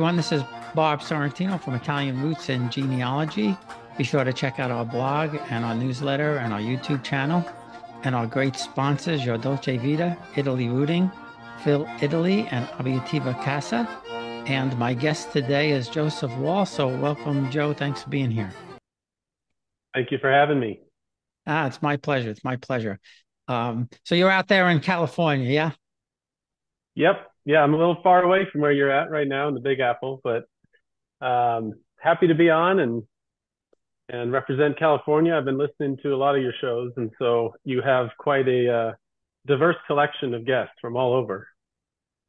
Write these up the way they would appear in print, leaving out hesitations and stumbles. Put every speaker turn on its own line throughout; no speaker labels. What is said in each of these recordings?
everyone. This is Bob Sorrentino from Italian Roots and Genealogy. Be sure to check out our blog and our newsletter and our YouTube channel and our great sponsors, Your Dolce Vita, Italy Rooting, Phil Italy, and Abiativa Casa. And my guest today is Joseph Wall. So welcome, Joe. Thanks for being here.
Thank you for having me.
It's my pleasure. It's my pleasure. So you're out there in California, yeah?
Yep. Yeah, I'm a little far away from where you're at right now in the Big Apple, but happy to be on and represent California. I've been listening to a lot of your shows, and so you have quite a diverse collection of guests from all over.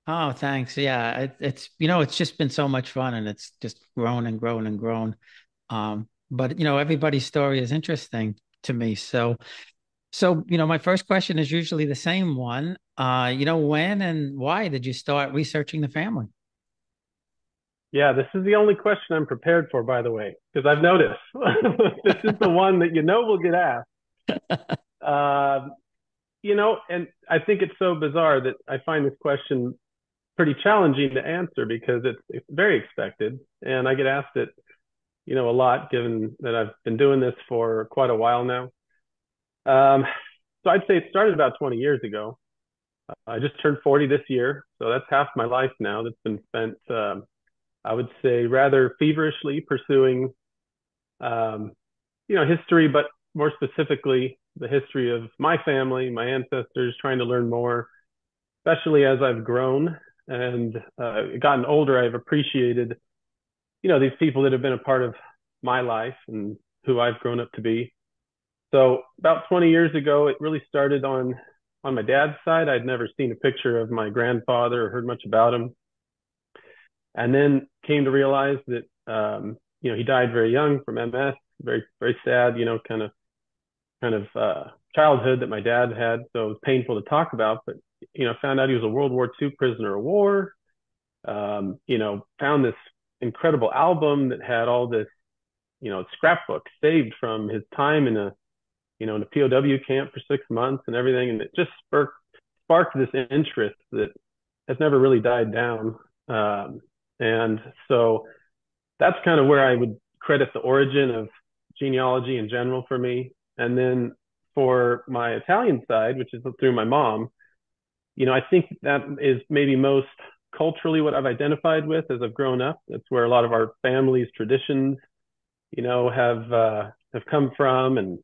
Oh, thanks. Yeah, it's just been so much fun, and it's just grown and grown and grown. But everybody's story is interesting to me. So my first question is usually the same one. When and why did you start researching the family?
Yeah, this is the only question I'm prepared for, by the way, because I've noticed this is the one that will get asked. Uh, and I think it's so bizarre that I find this question pretty challenging to answer because it's very expected, and I get asked it, a lot, given that I've been doing this for quite a while now. Um, so I'd say it started about 20 years ago. I just turned 40 this year, so that's half my life now that's been spent, I would say, rather feverishly pursuing, um, history, but more specifically, the history of my family, my ancestors, trying to learn more, especially as I've grown and gotten older. I've appreciated, these people that have been a part of my life and who I've grown up to be. So about 20 years ago, it really started on my dad's side. I'd never seen a picture of my grandfather or heard much about him, and then came to realize that he died very young from MS. Very very sad, kind of childhood that my dad had. So it was painful to talk about. But found out he was a World War II prisoner of war. Found this incredible album that had all this scrapbook saved from his time in a POW camp for 6 months and everything. And it just sparked this interest that has never really died down. And so that's kind of where I would credit the origin of genealogy in general for me. And then for my Italian side, which is through my mom, I think that is maybe most culturally what I've identified with as I've grown up. That's where a lot of our family's traditions, have come from, and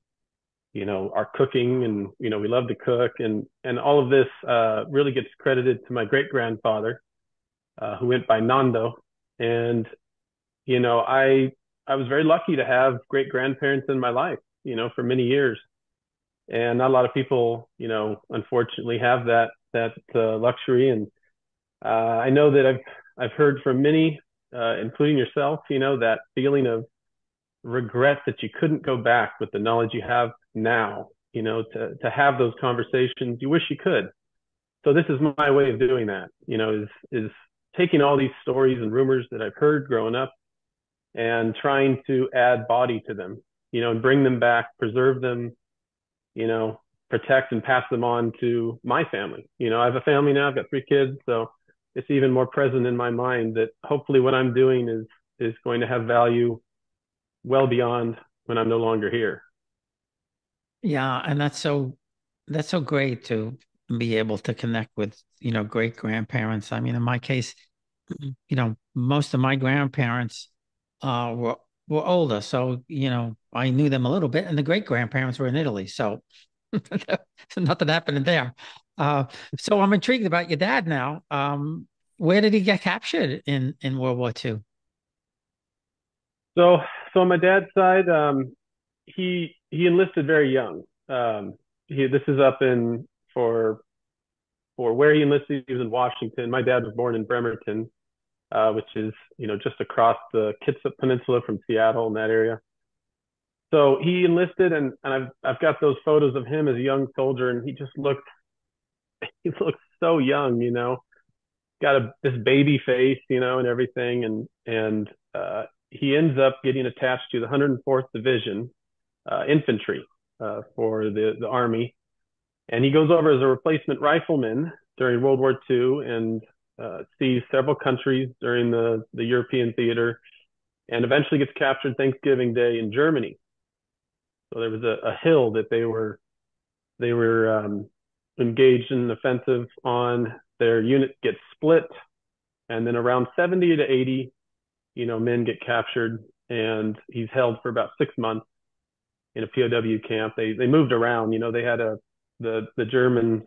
our cooking, and we love to cook, and all of this really gets credited to my great grandfather, who went by Nando. And I was very lucky to have great grandparents in my life, for many years, and not a lot of people, unfortunately, have that luxury. And I know that I've heard from many, including yourself, that feeling of regret that you couldn't go back with the knowledge you have now, to have those conversations. You wish you could. So this is my way of doing that, is taking all these stories and rumors that I've heard growing up and trying to add body to them, and bring them back, preserve them, protect and pass them on to my family. I have a family now. I've got 3 kids, so it's even more present in my mind that hopefully what I'm doing is going to have value well beyond when I'm no longer here.
Yeah, and that's so great to be able to connect with, great grandparents. I mean, in my case, most of my grandparents were older, so I knew them a little bit, and the great grandparents were in Italy, so so nothing happened there. Uh, so I'm intrigued about your dad now. Where did he get captured in World War II?
So, so on my dad's side, he enlisted very young. This is up in for where he enlisted. He was in Washington. My dad was born in Bremerton, which is just across the Kitsap Peninsula from Seattle in that area. So he enlisted, and I've got those photos of him as a young soldier, and he looked so young, got this baby face, and everything, and he ends up getting attached to the 104th Division infantry for the Army, and he goes over as a replacement rifleman during World War II, and sees several countries during the European theater, and eventually gets captured Thanksgiving Day in Germany. So there was a hill that they were engaged in an offensive on. Their unit gets split, and then around 70 to 80, men get captured, and he's held for about 6 months in a POW camp. They moved around. They had the Germans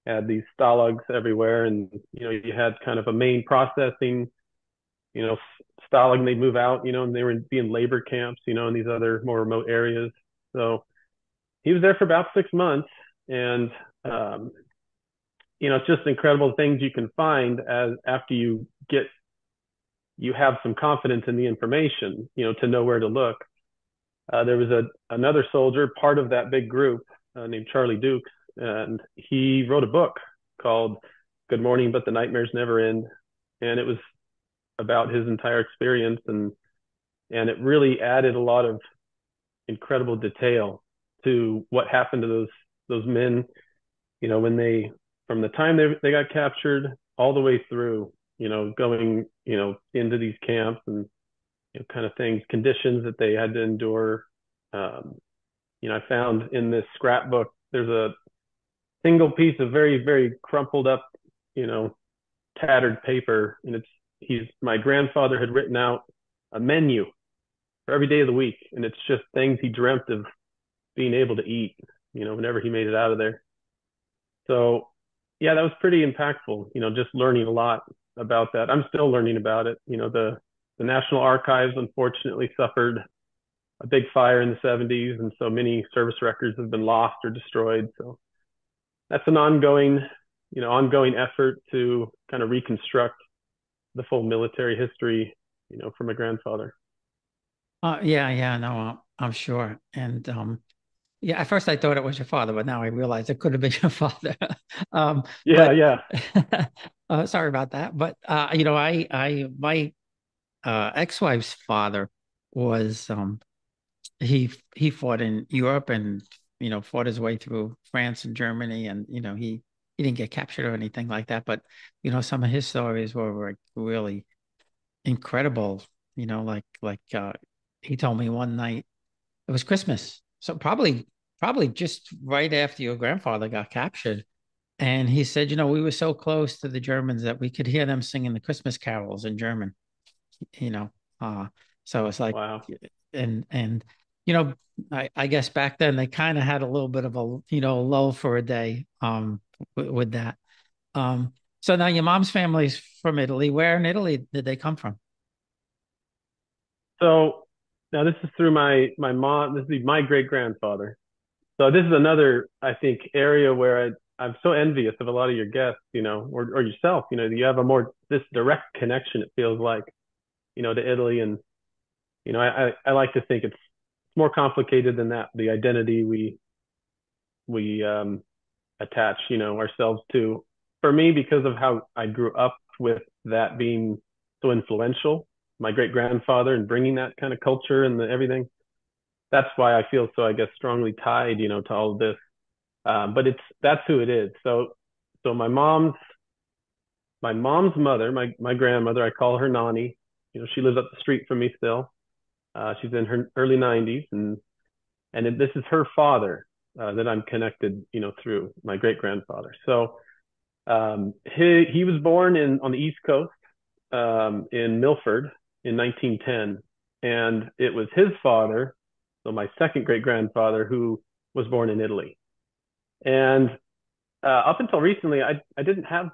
had these stalags everywhere, and you had kind of a main processing, stalag, and they'd move out, and they were being labor camps, in these other more remote areas. So he was there for about 6 months, and um, it's just incredible things you can find as after you have some confidence in the information, to know where to look. There was another soldier, part of that big group, named Charlie Dukes, and he wrote a book called "Good Morning, But the Nightmares Never End," and it was about his entire experience, and it really added a lot of incredible detail to what happened to those men, when they from the time they got captured all the way through, going, into these camps, and kind of things, conditions that they had to endure. Um, I found in this scrapbook, there's a single piece of very, very crumpled up, you know, tattered paper. And my grandfather had written out a menu for every day of the week. And it's just things he dreamt of being able to eat, whenever he made it out of there. So yeah, that was pretty impactful, just learning a lot about that. I'm still learning about it. The National Archives unfortunately suffered a big fire in the 70s, and so many service records have been lost or destroyed. So that's an ongoing effort to kind of reconstruct the full military history, from my grandfather.
Yeah, yeah, no, I'm sure. And yeah, at first I thought it was your father, but now I realize it could have been your father.
Yeah,
But
yeah.
sorry about that. But my ex-wife's father was he fought in Europe and fought his way through France and Germany, and he didn't get captured or anything like that. But some of his stories were like really incredible. He told me one night it was Christmas, so probably just right after your grandfather got captured. And he said, we were so close to the Germans that we could hear them singing the Christmas carols in German, you know. Uh, so it's like,
Wow.
and you know, I guess back then they kind of had a little bit of a, lull for a day, with that. So now your mom's family's from Italy. Where in Italy did they come from?
So now this is through my mom. This is my great grandfather. So this is another, I think, area where I'm so envious of a lot of your guests, or yourself. You have a more this direct connection. It feels like, to Italy, and I like to think it's more complicated than that. The identity we attach, ourselves to. For me, because of how I grew up with that being so influential, my great grandfather, and bringing that kind of culture and everything. That's why I feel so, I guess, strongly tied, to all of this. But that's who it is. So my mom's mother, my grandmother, I call her Nani. She lives up the street from me still. She's in her early 90s, and this is her father, that I'm connected, through my great grandfather. So he was born on the East Coast, in Milford in 1910, and it was his father, so my second great grandfather, who was born in Italy. And up until recently, I didn't have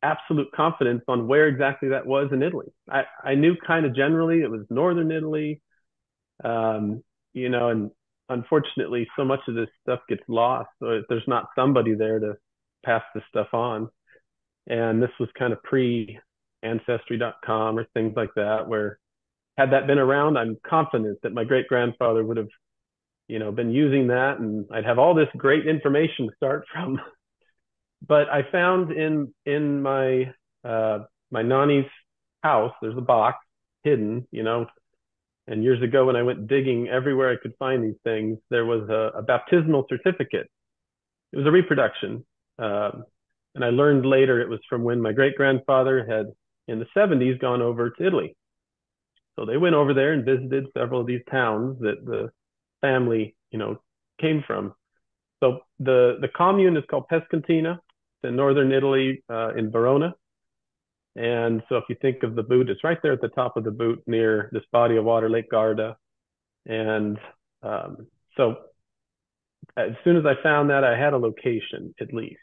absolute confidence on where exactly that was in Italy. I knew kind of generally it was northern Italy, and unfortunately, so much of this stuff gets lost. So if there's not somebody there to pass this stuff on, and this was kind of pre ancestry.com or things like that, where had that been around, I'm confident that my great grandfather would have, been using that, and I'd have all this great information to start from. But I found in my nanny's house, there's a box hidden, and years ago when I went digging everywhere I could find these things, there was a baptismal certificate. It was a reproduction, And I learned later it was from when my great grandfather had, in the 70s, gone over to Italy. So they went over there and visited several of these towns that the family, came from. So the commune is called Pescantina. It's in northern Italy, in Verona. And so if you think of the boot, it's right there at the top of the boot near this body of water, Lake Garda. And so as soon as I found that, I had a location at least.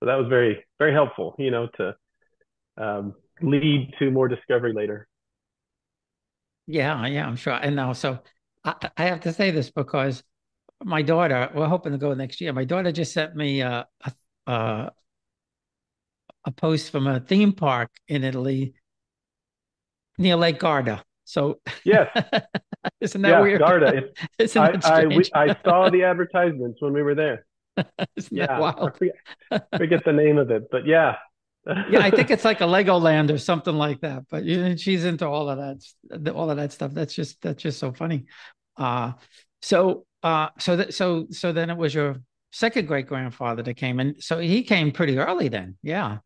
So that was very, very helpful, to lead to more discovery later.
Yeah, yeah, I'm sure. And now, so I have to say this because my daughter, we're hoping to go next year. My daughter just sent me a, a post from a theme park in Italy near Lake Garda. So
Yes,
isn't that
yeah,
weird?
Garda.
Isn't that strange?
I saw the advertisements when we were there.
Isn't that
Yeah,
wild?
forget the name of it, but yeah.
Yeah, I think it's like a Legoland or something like that. But she's into all of that stuff. That's just so funny. Uh, so then it was your second great grandfather that came, and so he came pretty early then. Yeah.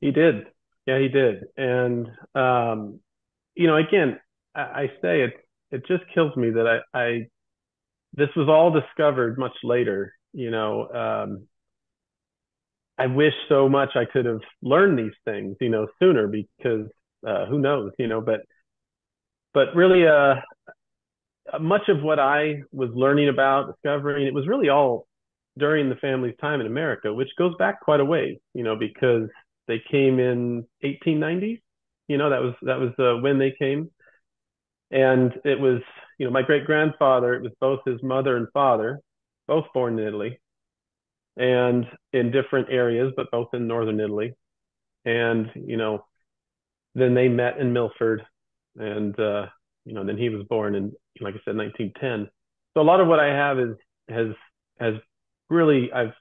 He did. Yeah, he did. And again, I say it just kills me that I this was all discovered much later. I wish so much I could have learned these things, sooner because who knows, but really, much of what I was learning about, discovering, it was really all during the family's time in America, which goes back quite a way, because they came in 1890s. That was when they came, and it was, my great grandfather. It was both his mother and father, both born in Italy, and in different areas, but both in northern Italy. And then they met in Milford, and then he was born in, like I said, 1910. So a lot of what I have has has really I've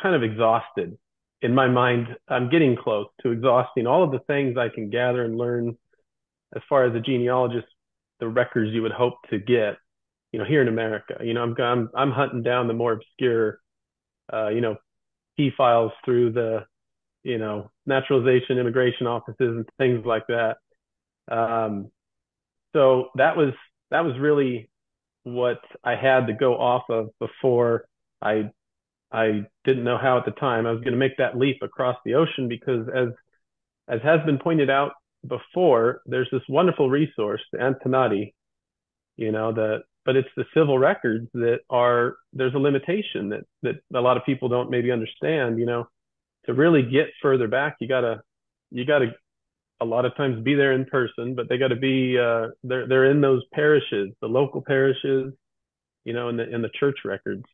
kind of exhausted in my mind. I'm getting close to exhausting all of the things I can gather and learn as far as a genealogist, the records you would hope to get, here in America. I'm hunting down the more obscure, key files through the, naturalization, immigration offices, and things like that. Um, so that was really what I had to go off of before I I didn't know how at the time I was going to make that leap across the ocean, because as has been pointed out before, there's this wonderful resource, the Antonati, but it's the civil records that are, there's a limitation that a lot of people don't maybe understand. To really get further back, you gotta a lot of times be there in person, but they got to be they're in those parishes, the local parishes, in the church records.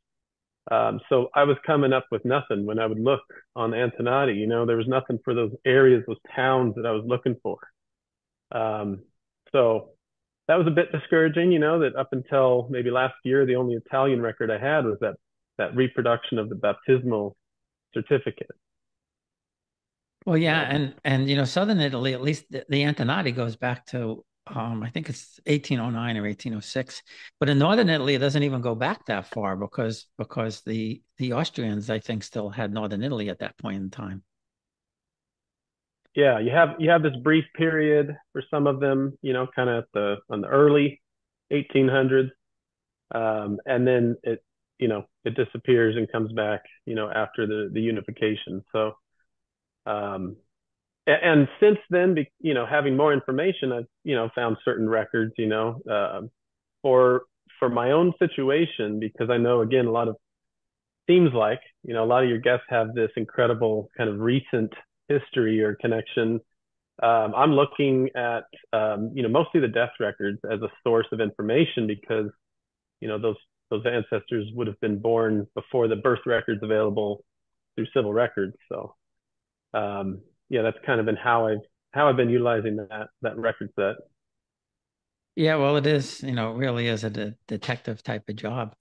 So I was coming up with nothing when I would look on Antonati. There was nothing for those areas, those towns that I was looking for. Um, so that was a bit discouraging, that up until maybe last year, the only Italian record I had was that reproduction of the baptismal certificate.
Well, yeah,
So
and Southern Italy, at least the Antonati goes back to I think it's 1809 or 1806. But in Northern Italy, it doesn't even go back that far because the Austrians, I think, still had Northern Italy at that point in time.
yeah, you have this brief period for some of them, kind of on the early 1800s, and then it disappears and comes back, after the unification. So um, and since then, having more information, I've found certain records, for my own situation, because I know, again, a lot of, seems like, a lot of your guests have this incredible kind of recent history or connection. I'm looking at, mostly the death records as a source of information, because those ancestors would have been born before the birth records available through civil records. So yeah, that's kind of been how I've been utilizing that record set.
Yeah, well, it is, really is a detective type of job.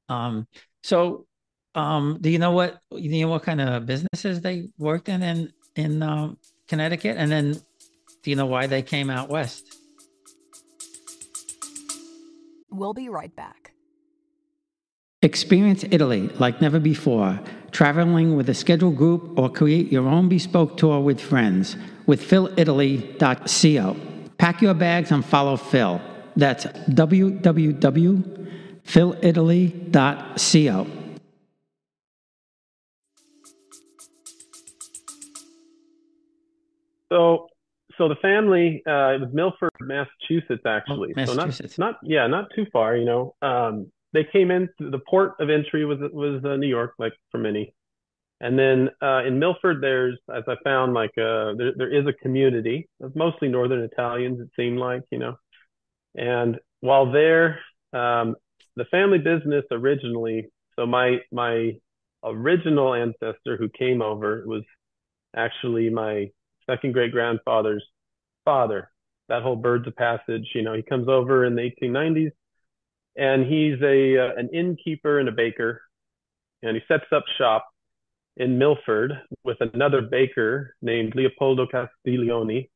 Um, so, do you know what kind of businesses they worked in Connecticut, and then do you know why they came out west?
We'll be right back.
Experience Italy like never before. traveling with a scheduled group, or create your own bespoke tour with friends with philitaly.co. Pack your bags and follow Phil. That's www.philitaly.co.
So, so the family, it was Milford, Massachusetts,
Oh,
actually. So
Massachusetts.
yeah, not too far, you know. They came in, the port of entry was New York, like for many. And then in Milford, there's, as I found, like there is a community of mostly Northern Italians, it seemed like, you know. And while there, the family business originally, so my original ancestor who came over was actually my second great grandfather's father. That whole birds of passage, you know, he comes over in the 1890s, and he's a an innkeeper and a baker, and he sets up shop in Milford with another baker named Leopoldo Castiglione,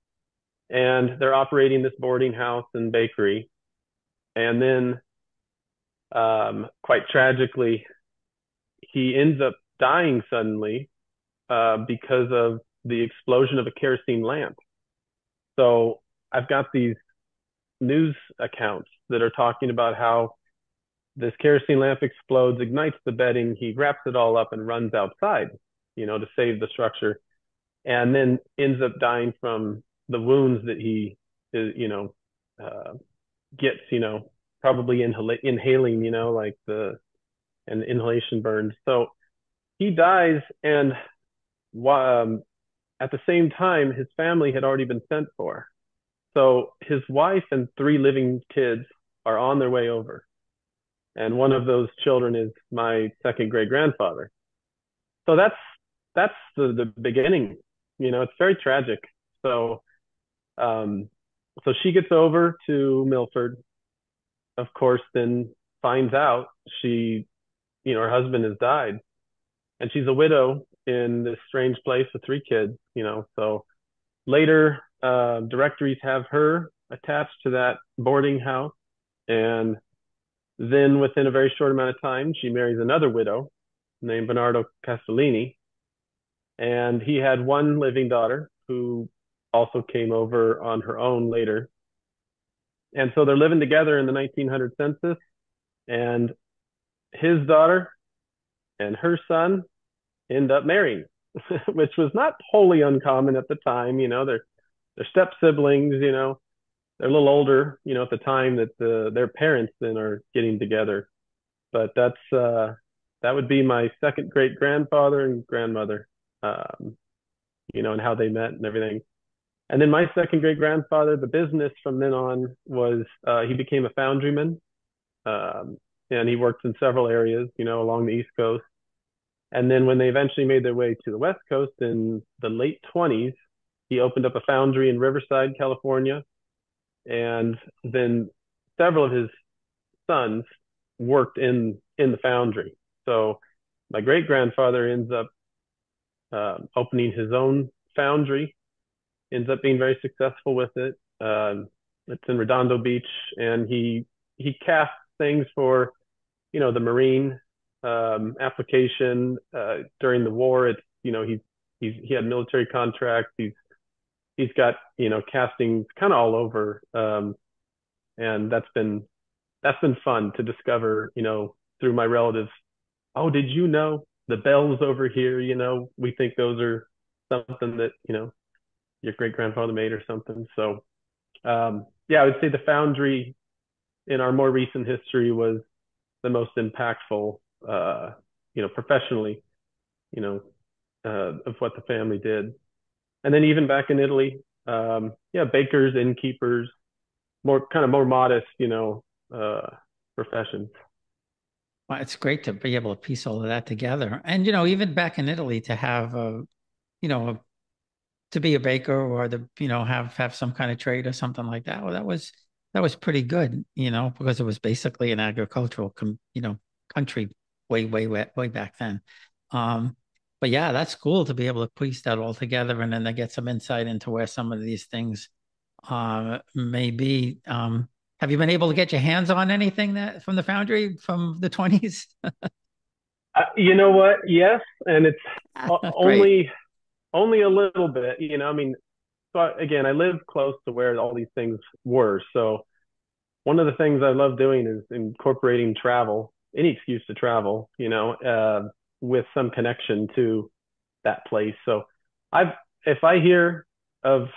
and they're operating this boarding house and bakery. And then, quite tragically, he ends up dying suddenly because of the explosion of a kerosene lamp. So I've got these news accounts that are talking about how this kerosene lamp explodes, ignites the bedding, he wraps it all up and runs outside, you know, to save the structure, and then ends up dying from the wounds that he is, you know, gets, you know, probably inhaling, you know, like the and inhalation burns. So he dies, and um, at the same time, his family had already been sent for. So his wife and three living kids are on their way over. And one of those children is my second great grandfather. So that's the beginning. You know, it's very tragic. So um, so she gets over to Milford, of course, then finds out she, you know, her husband has died, and she's a widow in this strange place with three kids. You know, so later directories have her attached to that boarding house, and then within a very short amount of time, she marries another widow named Bernardo Castellini, and he had one living daughter who also came over on her own later. And so they're living together in the 1900 census, and his daughter and her son end up marrying, which was not wholly uncommon at the time. You know, they're step siblings. You know, they're a little older. You know, at the time that their parents then are getting together. But that would be my second great grandfather and grandmother. You know, and how they met and everything. And then my second great grandfather, the business from then on was he became a foundryman, um, and he worked in several areas, you know, along the East Coast. And then when they eventually made their way to the West Coast in the late 20s, he opened up a foundry in Riverside, California. And then several of his sons worked in the foundry. So my great grandfather ends up opening his own foundry, ends up being very successful with it. It's in Redondo Beach, and he casts things for, you know, the Marine application during the war. It's, you know, he had military contracts. He's got, you know, castings kind of all over, and that's been fun to discover, you know, through my relatives. Oh, did you know the bells over here? You know, we think those are something that, you know, your great grandfather made or something. So yeah, I would say the foundry in our more recent history was the most impactful, you know, professionally, you know, of what the family did. And then even back in Italy, yeah, bakers, innkeepers, more modest, you know, professions.
Well, it's great to be able to piece all of that together. And, you know, even back in Italy to have you know, to be a baker or to, you know, have some kind of trade or something like that. Well, that was pretty good, you know, because it was basically an agricultural you know, country way back then. Um, but yeah, that's cool to be able to piece that all together and then to get some insight into where some of these things may be. Have you been able to get your hands on anything that from the foundry from the 20s?
You know what? Yes, and it's
Great.
only a little bit. I mean, so again, I live close to where all these things were. So one of the things I love doing is incorporating travel, any excuse to travel. With some connection to that place. So I've if I hear of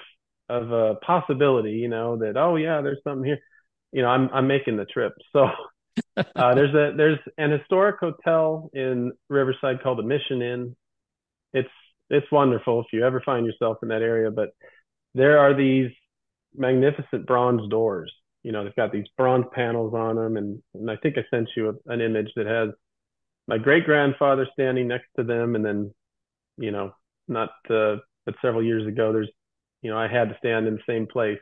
a possibility, that, oh yeah, there's something here, I'm making the trip. So there's an historic hotel in Riverside called the Mission Inn. It's it's wonderful if you ever find yourself in that area. But there are these magnificent bronze doors. They've got these bronze panels on them, and I think I sent you an image that has my great grandfather standing next to them, and then you know not but several years ago, I had to stand in the same place,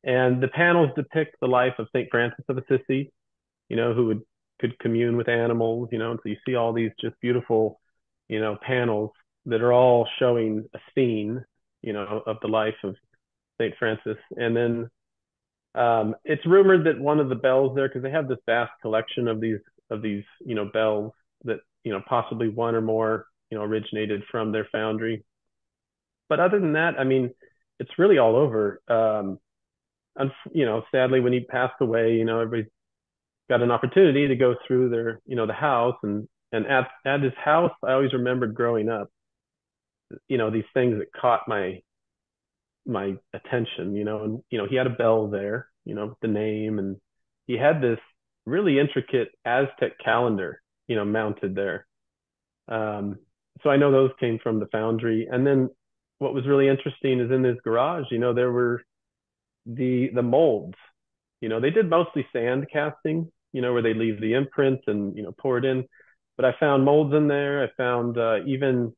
and the panels depict the life of Saint Francis of Assisi, who could commune with animals, and so you see all these just beautiful, panels that are all showing a scene, of the life of Saint Francis. And then it's rumored that one of the bells there, because they have this vast collection of these bells that possibly one or more originated from their foundry. But other than that, I mean, it's really all over. And sadly, when he passed away, everybody got an opportunity to go through the house, and at his house, I always remembered growing up, these things that caught my attention, and he had a bell there, with the name, and he had this really intricate Aztec calendar, mounted there. Um, so I know those came from the foundry. And then what was really interesting is in this garage, there were the molds. They did mostly sand casting, where they leave the imprint and pour it in. But I found molds in there. I found even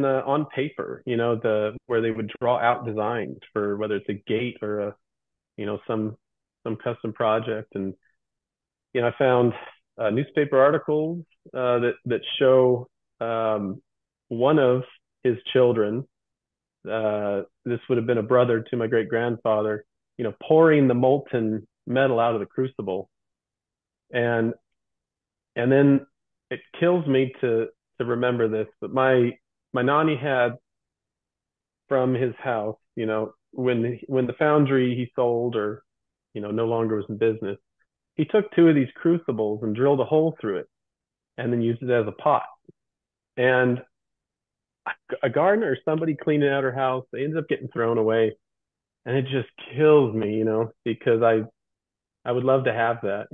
on paper, the where they would draw out designs for whether it's a gate or some custom project. And I found newspaper articles that show one of his children. This would have been a brother to my great grandfather. Pouring the molten metal out of the crucible, and then it kills me to remember this, but my nanny had from his house, when the foundry he sold, or no longer was in business, he took two of these crucibles and drilled a hole through it, and then used it as a pot. And a gardener or somebody cleaning out her house, they ended up getting thrown away, and it just kills me, because I would love to have that,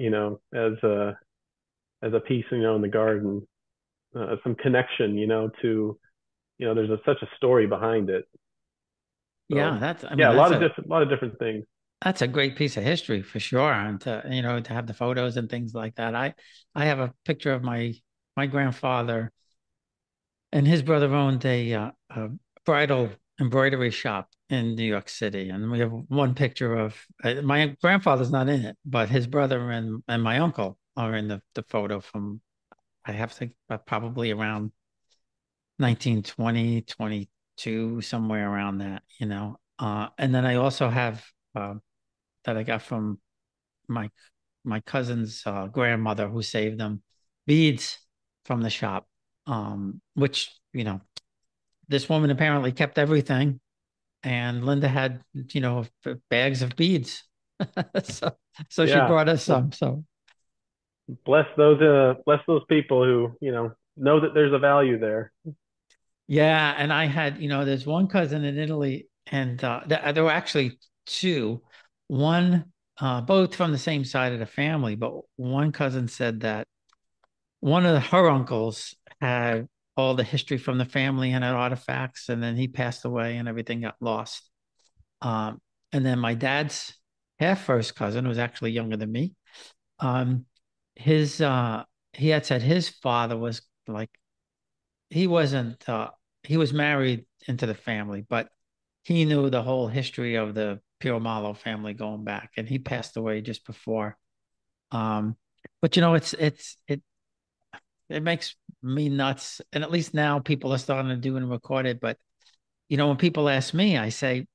as a piece, in the garden, some connection, to, there's such a story behind it.
Yeah,
So
that's, I mean,
yeah, a lot of different things.
that's a great piece of history for sure. And to have the photos and things like that. I have a picture of my grandfather and his brother owned a bridal embroidery shop in New York City. And we have one picture of my grandfather's not in it, but his brother and my uncle are in the photo from, I have to think, probably around 1920, 22, somewhere around that. And then I also have that I got from my my cousin's grandmother who saved them beads from the shop, which this woman apparently kept everything, and Linda had bags of beads, so she
Yeah.
brought us
Well,
some. So
bless those people who, know that there's a value there.
yeah, and I had there's one cousin in Italy, and there were actually two, one both from the same side of the family, but one cousin said that one of her uncles had all the history from the family and had artifacts, and then he passed away and everything got lost. Um, and then my dad's half first cousin, who was actually younger than me, um, his he had said his father was like he wasn't he was married into the family, but he knew the whole history of the Piromalo family going back, and he passed away just before. Um, but it makes me nuts. And at least now people are starting to do and record it. But, when people ask me, I say,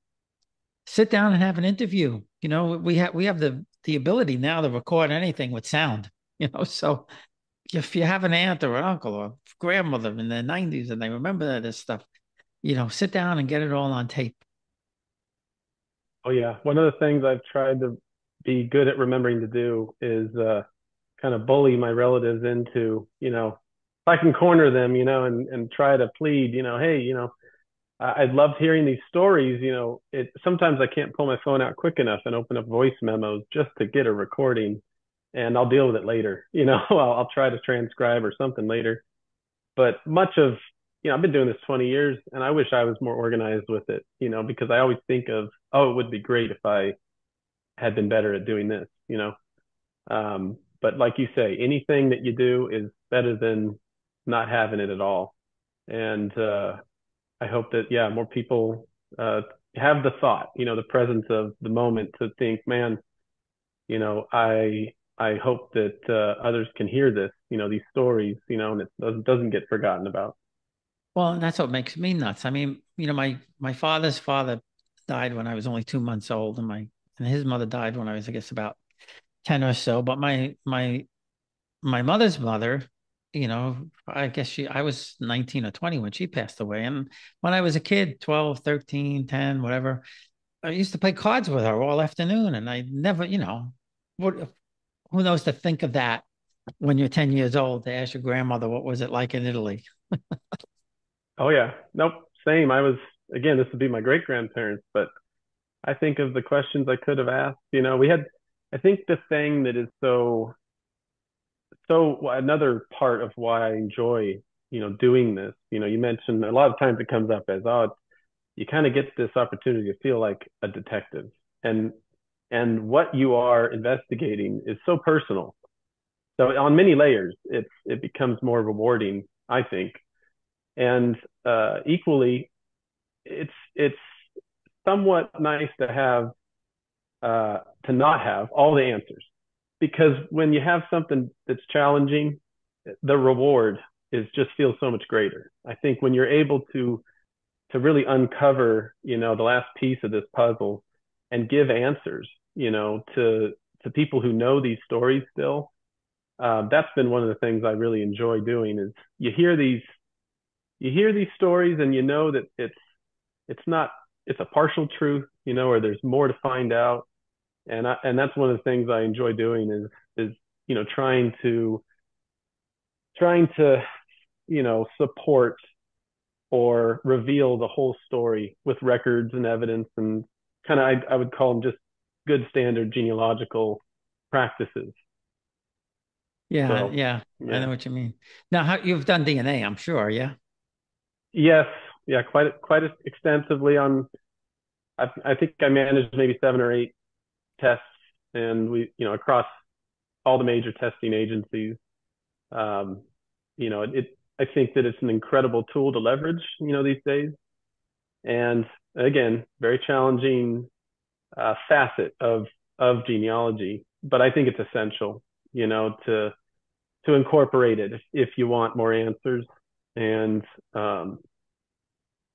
sit down and have an interview. We have the ability now to record anything with sound, so if you have an aunt or an uncle or grandmother in their 90s and they remember this stuff, sit down and get it all on tape.
Oh yeah, one of the things I've tried to be good at remembering to do is kind of bully my relatives into, if I can corner them, and try to plead, hey, I loved hearing these stories. Sometimes I can't pull my phone out quick enough and open up voice memos just to get a recording, and I'll deal with it later. I'll try to transcribe or something later. But much of, I've been doing this 20 years, and I wish I was more organized with it. Because I always think of, oh, it would be great if I had been better at doing this. But like you say, anything that you do is better than not having it at all. And I hope that, yeah, more people have the thought, the presence of the moment to think, man, I hope that others can hear this, these stories, and it doesn't get forgotten about.
Well, and that's what makes me nuts. I mean, my father's father died when I was only 2 months old, and his mother died when I was, I guess, about 10 or so. But my mother's mother, I guess I was 19 or 20 when she passed away. And when I was a kid, 12, 13, 10, whatever, I used to play cards with her all afternoon. And I never, what, who knows to think of that when you're 10 years old to ask your grandmother, what was it like in Italy?
Oh yeah, nope, same. Again, this would be my great grandparents, but I think of the questions I could have asked. I think the thing that is so another part of why I enjoy, doing this, you mentioned a lot of times it comes up as, oh, you kind of get this opportunity to feel like a detective. And and what you are investigating is so personal. So on many layers, it becomes more rewarding, I think. And equally, it's somewhat nice to not have all the answers, because when you have something that's challenging, the reward is just feels so much greater. I think when you're able to really uncover, the last piece of this puzzle and give answers, to people who know these stories still. That's been one of the things I really enjoy doing. Is you hear these stories, and that it's not it's a partial truth, or there's more to find out. And that's one of the things I enjoy doing is trying to support or reveal the whole story with records and evidence, and kind of I would call them just good standard genealogical practices.
Yeah,
So
yeah, I know
yeah,
what you mean. Now, you've done DNA, I'm sure, yeah.
yes, yeah, quite extensively on. I think I managed maybe 7 or 8 tests, and we across all the major testing agencies. Um, I think that it's an incredible tool to leverage, these days. And again, very challenging facet of genealogy, but I think it's essential, to incorporate it if you want more answers. And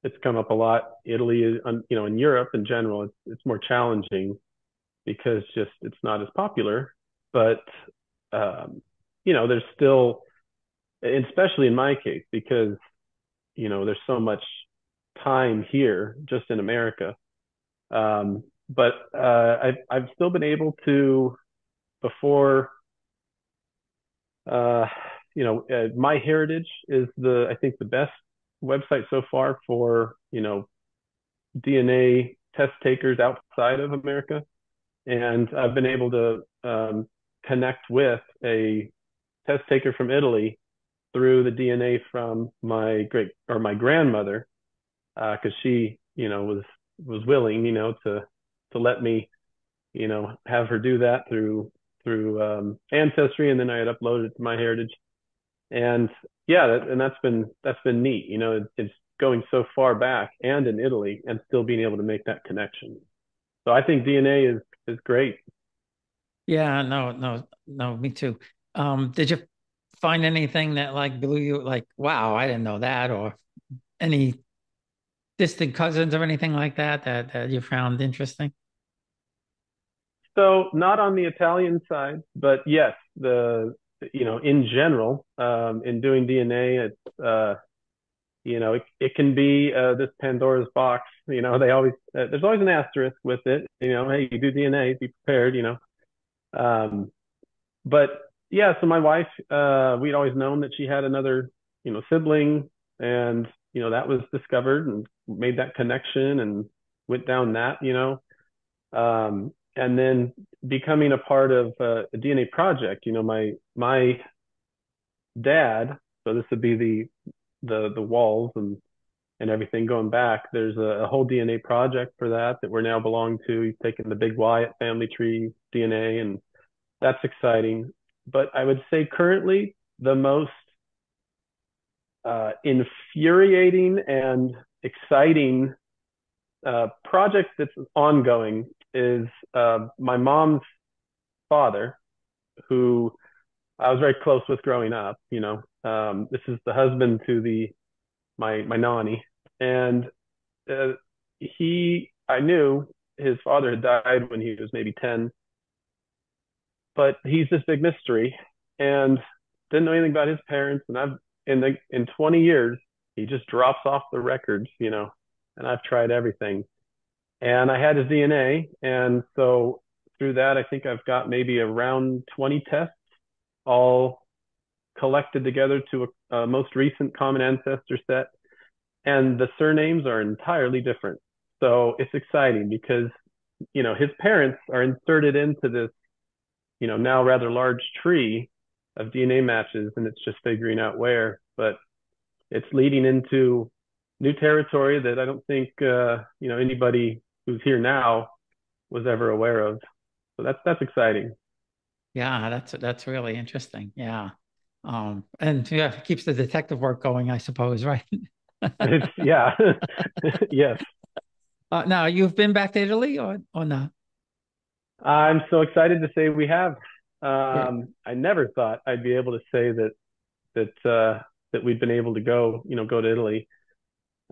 it's come up a lot. Italy is, in Europe in general, it's more challenging because just it's not as popular. But there's still, especially in my case, because there's so much time here just in America. But I've still been able to, before uh, My Heritage is I think the best website so far for DNA test takers outside of America, and I've been able to connect with a test taker from Italy through the DNA from my grandmother, because she was willing to let me have her do that through ancestry, and then I had uploaded it to My Heritage. And yeah, that's been neat. It's going so far back and in Italy and still being able to make that connection. So I think DNA is great.
Yeah, no, no, no, me too. Did you find anything that like blew you like, wow, I didn't know that, or any distant cousins or anything like that you found interesting?
So not on the Italian side, but yes, the in general, in doing DNA, it can be this Pandora's box. They always there's always an asterisk with it. Hey, you do DNA, be prepared. Um, but yeah, so my wife, we'd always known that she had another, sibling, and that was discovered and made that connection and went down that. And then becoming a part of a DNA project. My dad. So this would be the walls and everything going back. There's a whole DNA project for that we're now belong to. He's taken the Big Wyatt family tree DNA, and that's exciting. But I would say currently the most infuriating and exciting project that's ongoing is my mom's father, who I was very close with growing up. This is the husband to my nanny, and uh, I knew his father had died when he was maybe 10, but he's this big mystery, and didn't know anything about his parents. And I've in 20 years, he just drops off the records. And I've tried everything, and I had his DNA, and so through that, I think I've got maybe around 20 tests, all collected together to a most recent common ancestor set, and the surnames are entirely different. So it's exciting because his parents are inserted into this now rather large tree of DNA matches, and it's just figuring out where. But it's leading into new territory that I don't think anybody who's here now was ever aware of. So that's exciting.
Yeah, that's really interesting. Yeah. And yeah, it keeps the detective work going, I suppose, right?
It's yeah, yes.
Now you've been back to Italy or not?
I'm so excited to say we have.
Great.
I never thought I'd be able to say that we've been able to go to Italy.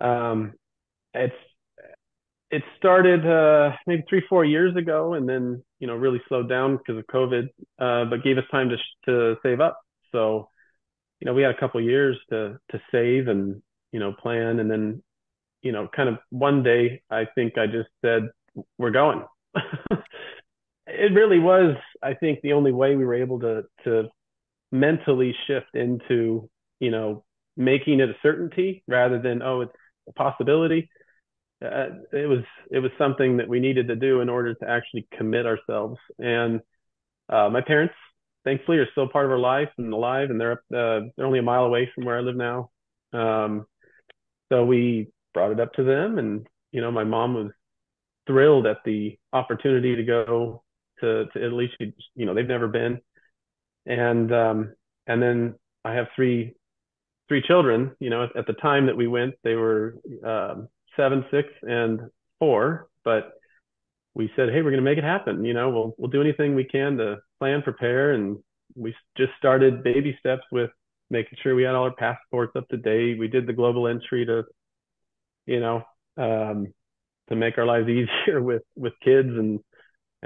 Um, it's it started maybe 3 4 years ago, and then really slowed down because of COVID, but gave us time to save up. So we had a couple of years to save and plan, and then kind of one day I think I just said we're going. It really was, I think, the only way we were able to mentally shift into making it a certainty rather than, oh, it's a possibility. It was something that we needed to do in order to actually commit ourselves. And my parents, thankfully, are still part of our life and alive, and they're only a mile away from where I live now. Um, so we brought it up to them, and my mom was thrilled at the opportunity to go to Italy. They've never been, and then I have three children. At the time that we went, they were 7, 6, and 4. But we said, hey, we're going to make it happen. We'll do anything we can to plan, prepare, and we just started baby steps with making sure we had all our passports up to date. We did the global entry you know, um, to make our lives easier with kids and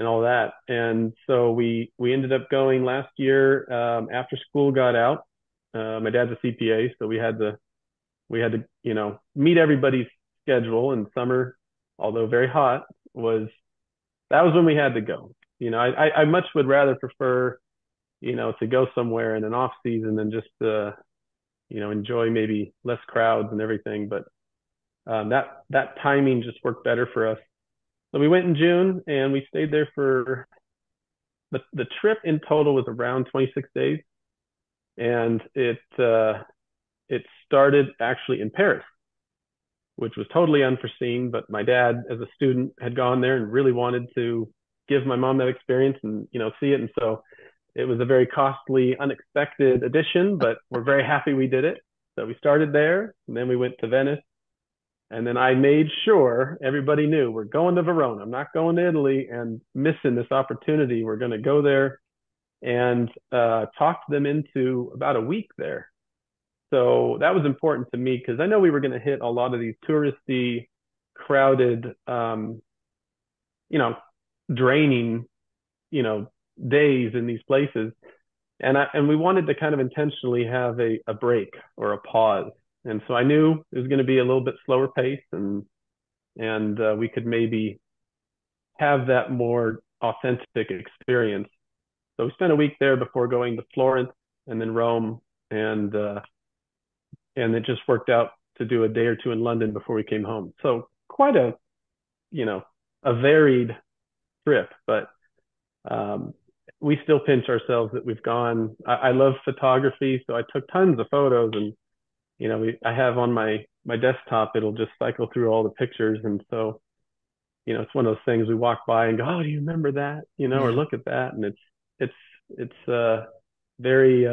all that. And so we ended up going last year after school got out. My dad's a CPA, so we had to meet everybody's schedule. And summer, although very hot, was when we had to go. I much would rather prefer to go somewhere in an off season than just enjoy maybe less crowds and everything. But that timing just worked better for us. So we went in June, and we stayed there for the trip in total was around 26 days, and it started actually in Paris, which was totally unforeseen. But my dad, as a student, had gone there and really wanted to give my mom that experience and see it. And so it was a very costly, unexpected addition, but we're very happy we did it. So we started there, and then we went to Venice, and then I made sure everybody knew we're going to Verona. I'm not going to Italy and missing this opportunity. We're going to go there and talk them into about a week there. So that was important to me because I know we were going to hit a lot of these touristy, crowded, you know, draining, days in these places. And we wanted to kind of intentionally have a break or a pause. And so I knew it was going to be a little bit slower pace, and we could maybe have that more authentic experience. So we spent a week there before going to Florence and then Rome, and and it just worked out to do a day or two in London before we came home. So quite a, you know, a varied trip, but um, we still pinch ourselves that we've gone. I love photography, so I took tons of photos, and I have on my desktop. It'll just cycle through all the pictures, and so it's one of those things we walk by and go, oh, do you remember that? Or
Yeah.
look at that, and it's very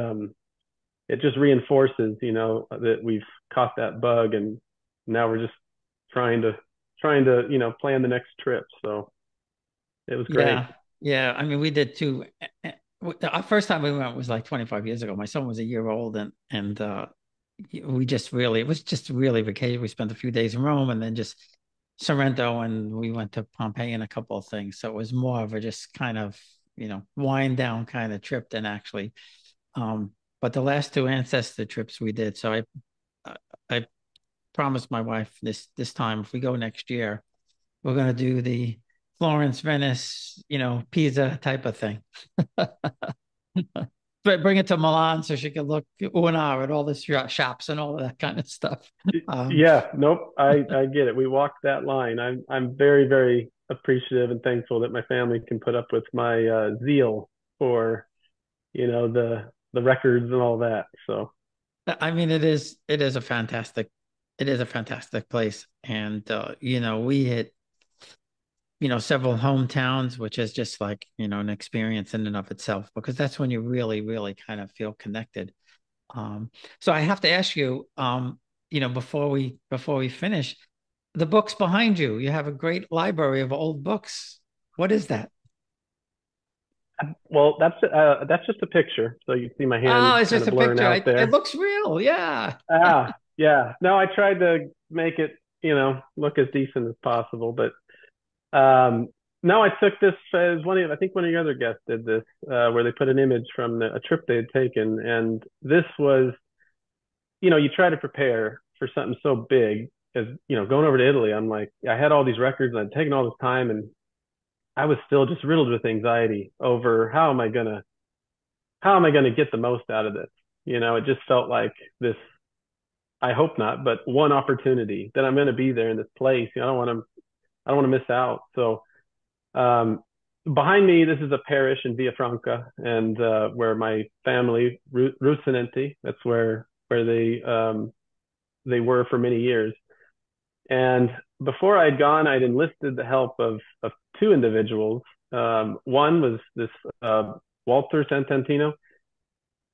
it just reinforces, that we've caught that bug, and now we're just trying to plan the next trip. So it was great.
Yeah. Yeah. I mean, we did too. Our first time we went was like 25 years ago. My son was a year old, and we just really, it was just really vacation. We spent a few days in Rome and then just Sorrento, and we went to Pompeii and a couple of things. So it was more of a just kind of, wind down kind of trip than actually. But the last two ancestor trips we did. So I promised my wife this time, if we go next year, we're going to do the Florence, Venice, Pisa type of thing. But bring it to Milan so she can look ooh and ah at all the shops and all of that kind of stuff. Um,
Yeah, nope, I get it. We walked that line. I'm very, very appreciative and thankful that my family can put up with my zeal for, the records and all that. So
I mean, it is a fantastic place, and we hit several hometowns, which is just like an experience in and of itself because that's when you really, really kind of feel connected. So I have to ask you, before we finish, the books behind you. You have a great library of old books. What is that?
well, that's just a picture. So you see my
Oh,
hand
it's
kind
just
of
a
blurring
picture.
out
It
there.
looks real. Yeah.
Yeah. No, I tried to make it, look as decent as possible, but um, no, I took this as I think one of your other guests did this, where they put an image from a trip they had taken, and this was, you try to prepare for something so big as, going over to Italy. I'm like, I had all these records and I'd taken all this time, and I was still just riddled with anxiety over how am I gonna get the most out of this? It just felt like this. I hope not, but one opportunity that I'm going to be there in this place. I don't want to miss out. So um, behind me, this is a parish in Villafranca, and where my family, Rucinenti, that's where they were for many years. And before I'd gone, I'd enlisted the help of two individuals. One was this Walter Santantino,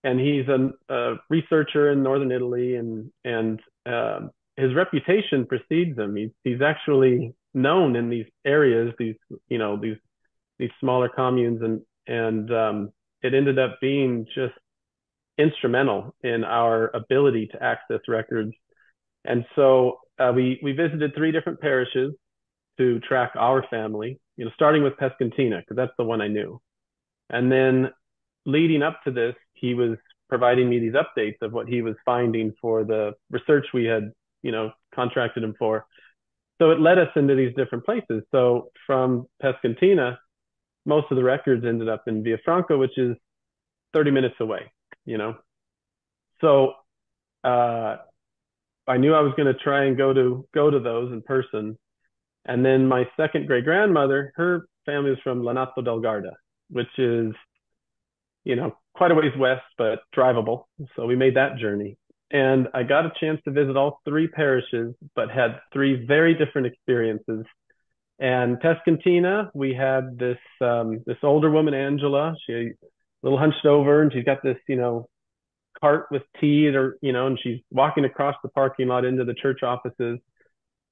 and he's a researcher in northern Italy, and his reputation precedes him. He's actually known in these areas, these smaller communes, and it ended up being just instrumental in our ability to access records. And so we visited three different parishes to track our family. Starting with Pescantina because that's the one I knew, and then leading up to this, he was providing me these updates of what he was finding for the research we had, contracted him for. So it led us into these different places. So from Pescantina, most of the records ended up in Villafranca, which is 30 minutes away, you know. So uh, I knew I was going to try and go to those in person. And then my second great grandmother, her family was from Lanato del Garda, which is quite a ways west, but drivable. So we made that journey. And I got a chance to visit all three parishes, but had three very different experiences. And Pescantina, we had this older woman, Angela. She a little hunched over, and she's got this cart with tea, or and she's walking across the parking lot into the church offices.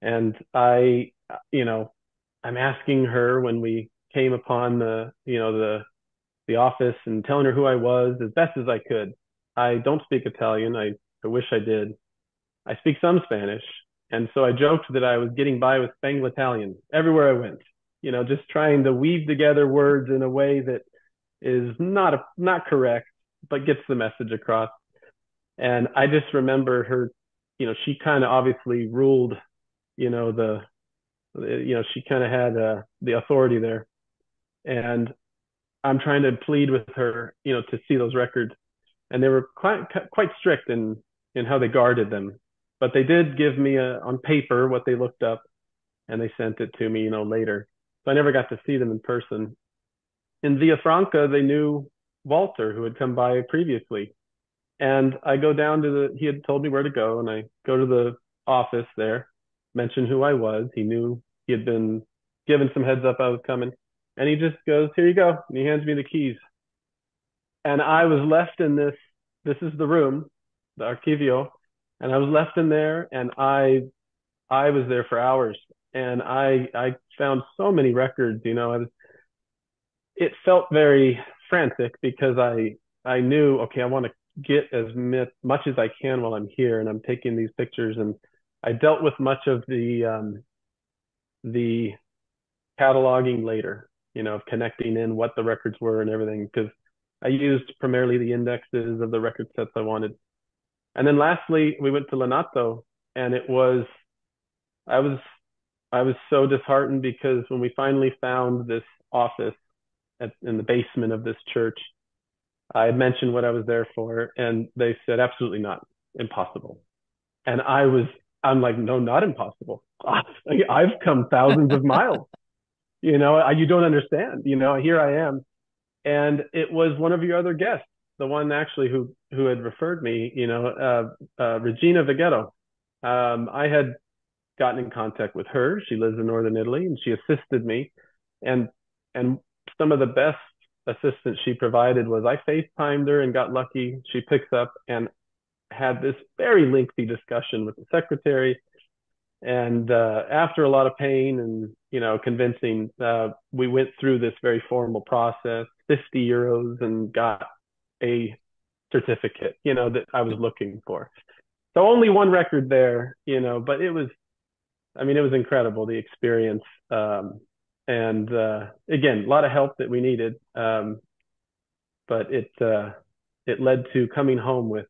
And you know, I'm asking her when we came upon the office and telling her who I was as best as I could. I don't speak Italian. I wish I did. I speak some Spanish. And so I joked that I was getting by with Spanglish Italian everywhere I went, just trying to weave together words in a way that is not correct, but gets the message across. And I just remember her, she kind of obviously ruled, the, she kind of had the authority there. And I'm trying to plead with her, to see those records. And they were quite strict in how they guarded them. But they did give me on paper what they looked up, and they sent it to me, later. So I never got to see them in person. In Villafranca, they knew Walter, who had come by previously. And I go down to he had told me where to go, and I go to the office there, mention who I was. He knew he had been given some heads up I was coming. And he just goes, "Here you go." And he hands me the keys. And I was left in this is the room, the archivio. And I was left in there, and I was there for hours. And I found so many records, it felt very frantic because I knew, okay, I want to get as much as I can while I'm here, and I'm taking these pictures. And I dealt with much of the cataloging later, of connecting in what the records were and everything, because I used primarily the indexes of the record sets I wanted. And then lastly, we went to Lenato, and I was I was so disheartened because when we finally found this office in the basement of this church, I had mentioned what I was there for, and they said, absolutely not, impossible. And I'm like, no, not impossible. I've come thousands of miles. You don't understand. Here I am, and it was one of your other guests, the one actually who had referred me. Regina Vighetto. I had gotten in contact with her. She lives in northern Italy, and she assisted me. And and some of the best assistance she provided was I FaceTimed her and got lucky. She picks up and had this very lengthy discussion with the secretary. And after a lot of pain and convincing, we went through this very formal process, 50 euros, and got a certificate, that I was looking for. So only one record there, but it was incredible, the experience. And again, a lot of help that we needed. But it led to coming home with,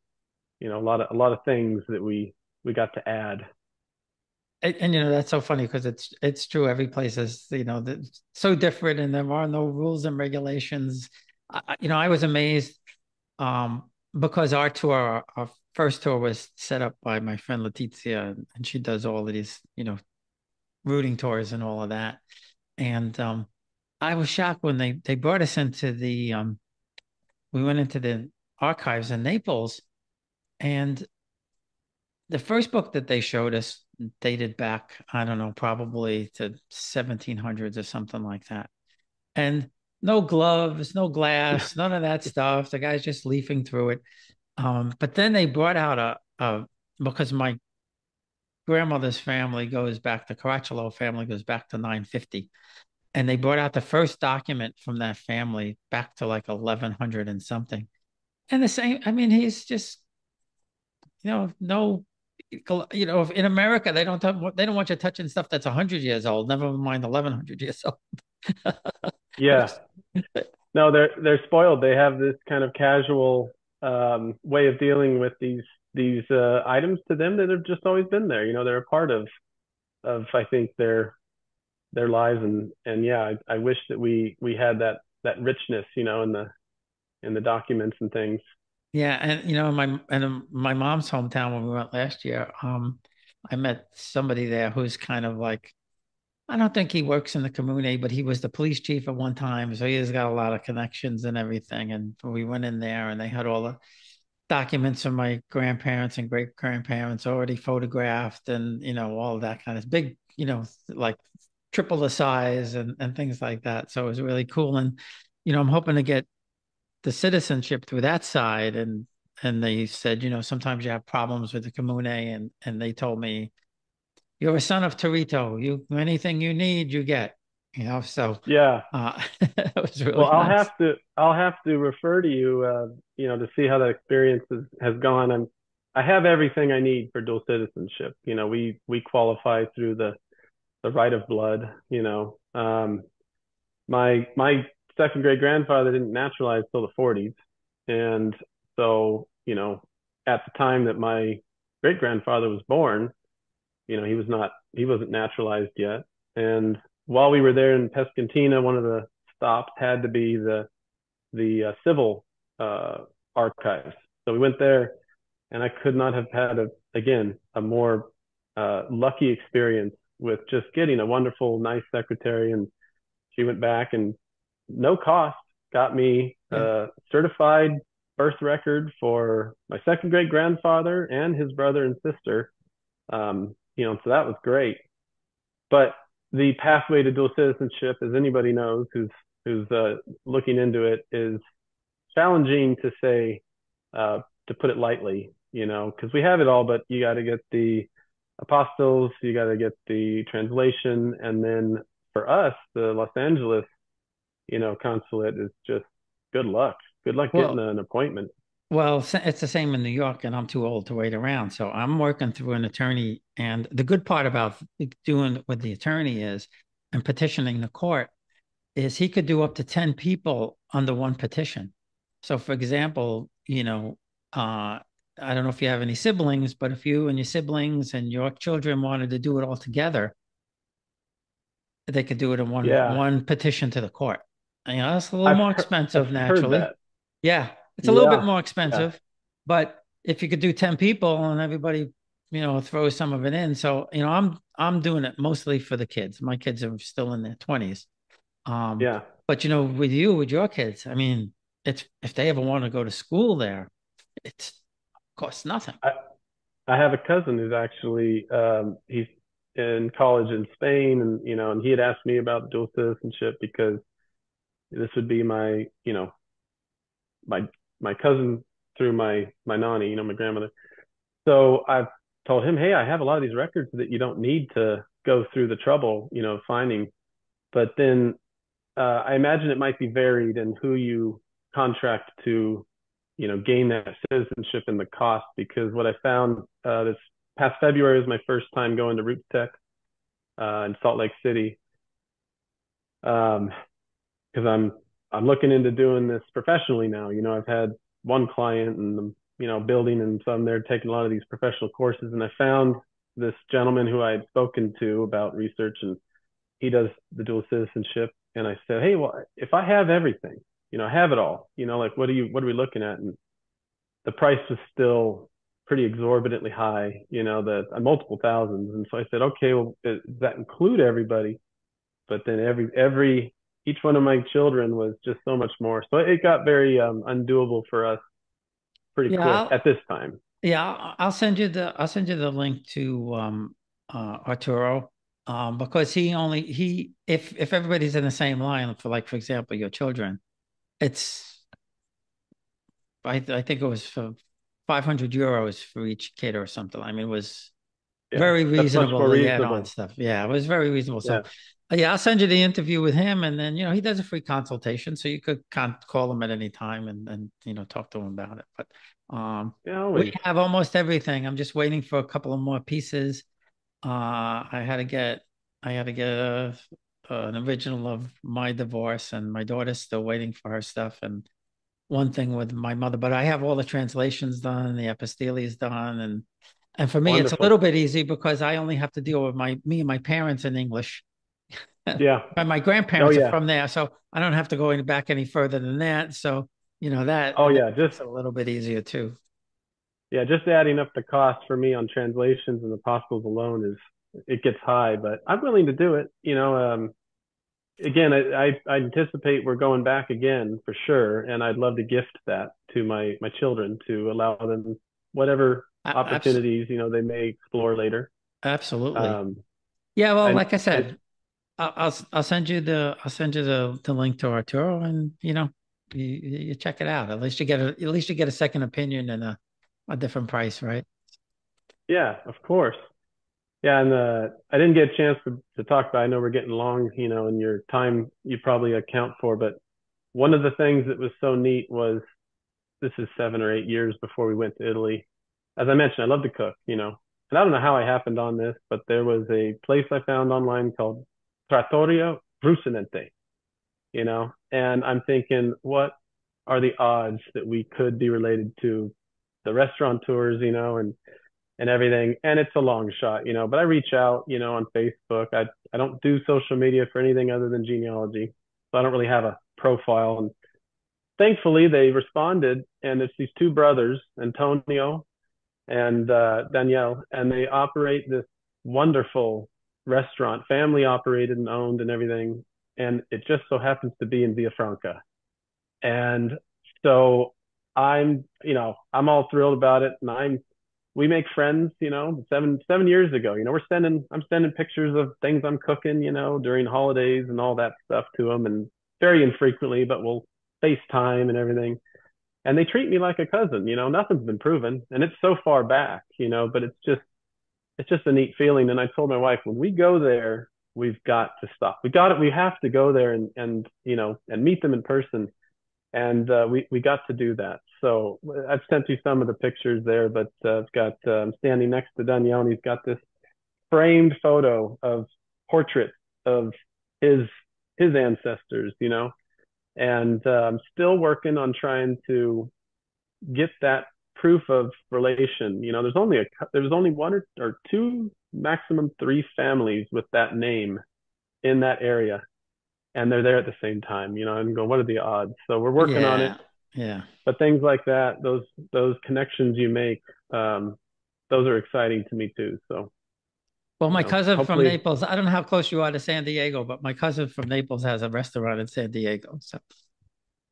a lot of things that we got to add.
And that's so funny because it's true. Every place is so different, and there are no rules and regulations. I was amazed because our first tour was set up by my friend Letizia, and she does all of these routing tours and all of that. And I was shocked when they brought us into the we went into the archives in Naples, and the first book that they showed us dated back, I don't know, probably to 1700s or something like that. And no gloves, no glass, none of that stuff. The guy's just leafing through it. But then they brought out because my grandmother's family goes back, the Caracciolo family goes back to 950. And they brought out the first document from that family back to like 1100 and something. And the same, I mean, he's just, no, in America, they don't want you touching stuff that's 100 years old, never mind 1100 years old.
Yeah. No, they're spoiled. They have this kind of casual way of dealing with these items to them that have just always been there. They're a part of I think their lives. And yeah, I wish that we had that richness, in the documents and things.
Yeah, and in my mom's hometown when we went last year, I met somebody there who's kind of like, I don't think he works in the comune, but he was the police chief at one time, so he has got a lot of connections and everything. And we went in there, and they had all the documents of my grandparents and great grandparents already photographed, and all of that kind of big, like triple the size and things like that. So it was really cool. And I'm hoping to get the citizenship through that side. And they said, sometimes you have problems with the comune, and they told me, you're a son of Torito. Anything you need, you get. So
Yeah.
it was
Well,
really
I'll
nice.
have to I'll have to refer to you, to see how that experience has gone. I have everything I need for dual citizenship. We qualify through the right of blood. My second great grandfather didn't naturalize till the 40s, And so, at the time that my great grandfather was born, he wasn't naturalized yet. And while we were there in Pescantina, one of the stops had to be the civil uh, archives. So we went there, and I could not have had again a more lucky experience with just getting a wonderful, nice secretary. And she went back and no cost got me
Yeah.
a certified birth record for my second great grandfather and his brother and sister. So that was great. But the pathway to dual citizenship, as anybody knows who's looking into it, is challenging to say, to put it lightly, because we have it all, but you got to get the apostles, you got to get the translation, and then for us, the Los Angeles, consulate is just good luck. Good luck getting
Well,
an appointment.
it's the same in New York, and I'm too old to wait around. So I'm working through an attorney. And the good part about doing with the attorney is and petitioning the court is he could do up to 10 people under one petition. So, for example, I don't know if you have any siblings, but if you and your siblings and your children wanted to do it all together, they could do it in one
Yeah,
one petition to the court. It's a little
I've
more
heard, I've
expensive
heard
naturally.
that.
Yeah, it's a little bit
Yeah,
more
yeah,
expensive, but if you could do 10 people and everybody, throws some of it in. So, I'm doing it mostly for the kids. My kids are still in their 20s. Um,
yeah.
but with your kids, I mean, it's if they ever want to go to school there, it's costs nothing.
I, I have a cousin who's actually he's in college in Spain, and and he had asked me about dual citizenship because this would be my my cousin through my nanny, my grandmother. So I've told him, hey, I have a lot of these records that you don't need to go through the trouble, finding. But then I imagine it might be varied in who you contract to, gain that citizenship and the cost. Because what I found this past February was my first time going to Roots Tech in Salt Lake City. Because I'm looking into doing this professionally now. I've had one client and I'm, building, and so I'm there taking a lot of these professional courses. And I found this gentleman who I had spoken to about research, and he does the dual citizenship. And I said, hey, well, if I have everything, I have it all, like what are we looking at? And the price was still pretty exorbitantly high, the multiple thousands. And so I said, okay, well, does that include everybody? But then each one of my children was just so much more. So it got very undoable for us pretty
Yeah,
quick at this time.
I'll send you the link to Arturo, because he if everybody's in the same line for example your children, it's I think it was for 500 euros for each kid or something. I mean, it was
Yeah,
very
that's much
reasonable,
more
the add-on
reasonable.
stuff. Yeah, it was very reasonable. So,
Yeah,
yeah, I'll send you the interview with him, and then he does a free consultation, so you could call him at any time and talk to him about it. But
yeah,
we
always
have almost everything. I'm just waiting for a couple of more pieces. I had to get an original of my divorce, and my daughter's still waiting for her stuff, and one thing with my mother, but I have all the translations done, the apostiles done, and for me, it's a little
wonderful.
bit easy because I only have to deal with me and my parents in English.
Yeah.
And my
Oh
grandparents are
yeah.
from there, so I don't have to go any back any further than that. So,
Oh
that
yeah.
makes it a little bit easier too.
Just adding up the cost for me on translations and apostles alone is it gets high, but I'm willing to do it. Again, I anticipate we're going back again for sure, and I'd love to gift that to my children to allow them whatever
Abs
opportunities they may explore later.
Absolutely.
Um,
Yeah, well,
and
like I
and
said, I'll send you the link to Arturo, and you check it out. At least you get a second opinion and a different price, right?
yeah, of course. Yeah, and I didn't get a chance to talk about. I know we're getting long, and your time you probably account for, but one of the things that was so neat was this is 7 or 8 years before we went to Italy. As I mentioned, I love to cook, and I don't know how I happened on this, but there was a place I found online called Trattoria Frusinente, and I'm thinking, what are the odds that we could be related to the restaurateurs, and everything. And it's a long shot, but I reach out, on Facebook. I don't do social media for anything other than genealogy. So I don't really have a profile. And thankfully they responded, and it's these two brothers, Antonio and Danielle, and they operate this wonderful restaurant, family operated and owned and everything. And it just so happens to be in Villafranca. And so I'm all thrilled about it. And we make friends, 7 years ago, I'm sending pictures of things I'm cooking, during holidays and all that stuff to them, and very infrequently, but we'll FaceTime and everything. And they treat me like a cousin, nothing's been proven, and it's so far back, but it's just a neat feeling. And I told my wife, when we go there, we've got to stop. We have to go there and meet them in person. And we got to do that. So I've sent you some of the pictures there, but I've got I'm standing next to Danielle, and he's got this framed photo of portrait of his ancestors, and I'm still working on trying to get that proof of relation. There's only one or two, maximum three families with that name in that area, and they're there at the same time, and go, what are the odds? So we're working on it.
Yeah. Yeah.
But things like that, those connections you make, those are exciting to me too. So,
Well, my cousin from
hopefully,
Naples, I don't know how close you are to San Diego, but my cousin from Naples has a restaurant in San Diego. So,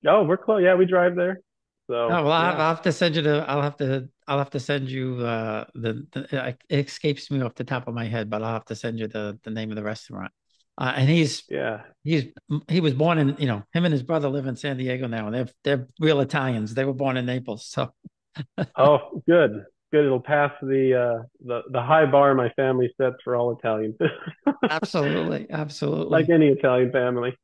oh, we're close. Yeah, we drive there.
oh,
So
well,
yeah,
I'll have to send you I'll have to send you it escapes me off the top of my head, but I'll have to send you the name of the restaurant. And
yeah.
he's he was born in, him and his brother live in San Diego now, and they're real Italians. They were born in Naples. So
Oh, good, good. It'll pass the high bar my family sets for all Italians,
absolutely,
like
absolutely.
any Italian family.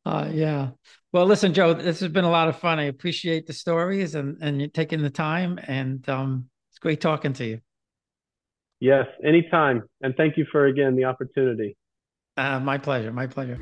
Yeah. Well, listen, Joe, this has been a lot of fun. I appreciate the stories and you taking the time, and it's great talking to you.
Yes, anytime. And thank you for again the opportunity.
My pleasure. My pleasure.